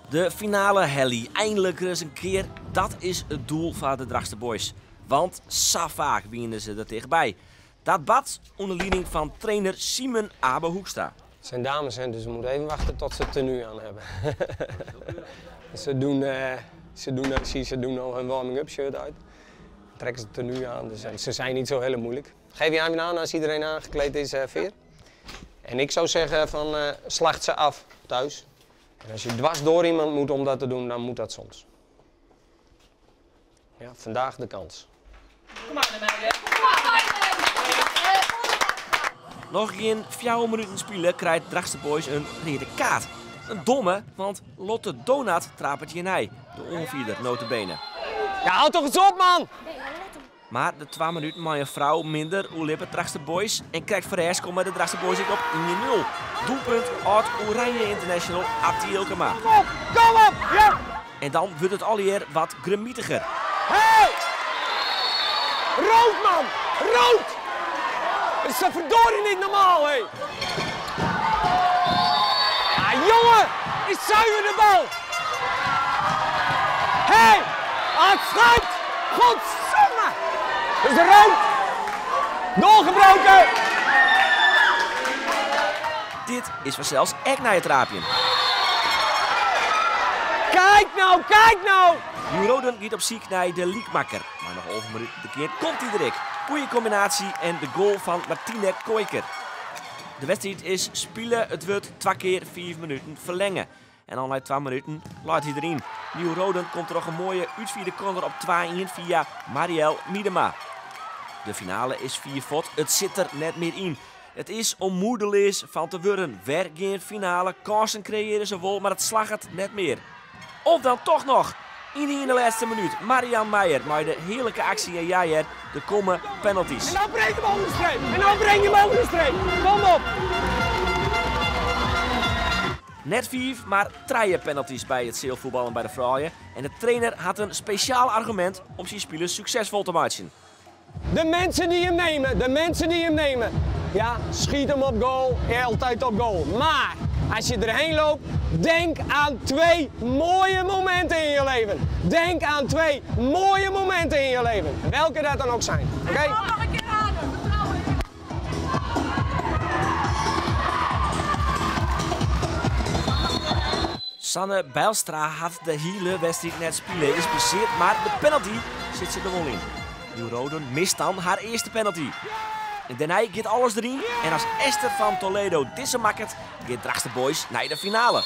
De finale Helly, eindelijk eens een keer, dat is het doel van de Drachtster Boys. Want zo vaak winnen ze er tegenbij. Dat bad onder leiding van trainer Simon Abe Hoekstra. Het zijn dames, hè, dus we moeten even wachten tot ze het tenue aan hebben. Ze doen nog een warming-up shirt uit. Trekken ze het tenue aan, dus ze zijn niet zo heel moeilijk. Geef je even aan als iedereen aangekleed is, Veer. En ik zou zeggen van slacht ze af thuis. En als je dwars door iemand moet om dat te doen, dan moet dat soms. Ja, vandaag de kans. Kom maar naar mij, Nog geen 4 minuten spelen krijgt Drachtster Boys een rode kaart. Een domme, want Lotte Donat trapert je nij. De onvierder notabene. Ja, houd toch eens op, man! Maar de 2 minuten met een vrouw minder oelippen Drachtster Boys. En krijgt Verheers komen de Drachtster Boys op 1-0. Doelpunt uit Oranje International Atti Ilkema. Kom op! Ja! En dan wordt het alweer wat gremietiger. Hey! Rood, man! Rood! Het is toch verdorie niet normaal, hé! Ah, jongen! Is zuiver de bal! Hé! Hey! Het schuift! Godsamme! Dat is rood! Doorgebroken! Dit is vanzelfs echt naar het raapje. Kijk nou, kijk nou! Nu Roden gaat op ziek naar de liekmakker. Maar nog over een minuut de keer komt hij erik. Goeie combinatie en de goal van Martine Koiker. De wedstrijd is spelen, het wordt 2 keer 4 minuten verlengen. En dan na 2 minuten laat hij erin. Nieuw Roden komt er nog een mooie uitvierde corner op 2-1 via Marielle Miedema. De finale is 4 fot, het zit er net meer in. Het is onmoedelijk van te worden. Weer geen finale, kansen creëren ze wel, maar het slag het net meer. Of dan toch nog, in de laatste minuut, Marianne Meijer met de heerlijke actie en Jair, de komen penalties. En nou breng je hem over de streep! En nou breng je hem over de streep! Kom op! Net 4, maar 3 penalties bij het zeilvoetballen bij de vrouwen. En de trainer had een speciaal argument om zijn spelers succesvol te maken. De mensen die hem nemen, de mensen die hem nemen. Ja, schiet hem op goal, altijd op goal. Maar als je erheen loopt, denk aan 2 mooie momenten in je leven. Denk aan 2 mooie momenten in je leven. Welke dat dan ook zijn. Oké? nog een keer aan, vertrouwen. Sanne Bijlstra had de hele wedstrijd net spelen, is blesseerd, maar de penalty zit ze er wel in. Nieuw Roden mist dan haar eerste penalty. En daarna gaat alles erin en als Esther van Toledo deze maakt, gaat Drachtster Boys naar de finale.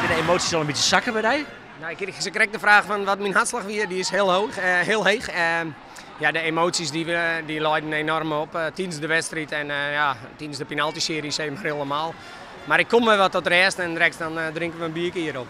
De emoties al een beetje zakken bij jou? Nou, ze krijgt de vraag van wat mijn hartslag weer, die is heel hoog, heel heeg. Ja, de emoties die leiden enorm op tijdens de wedstrijd en tijdens de penalty-serie zeg maar helemaal. Maar ik kom weer wat tot rest en direct dan drinken we een biertje hierop.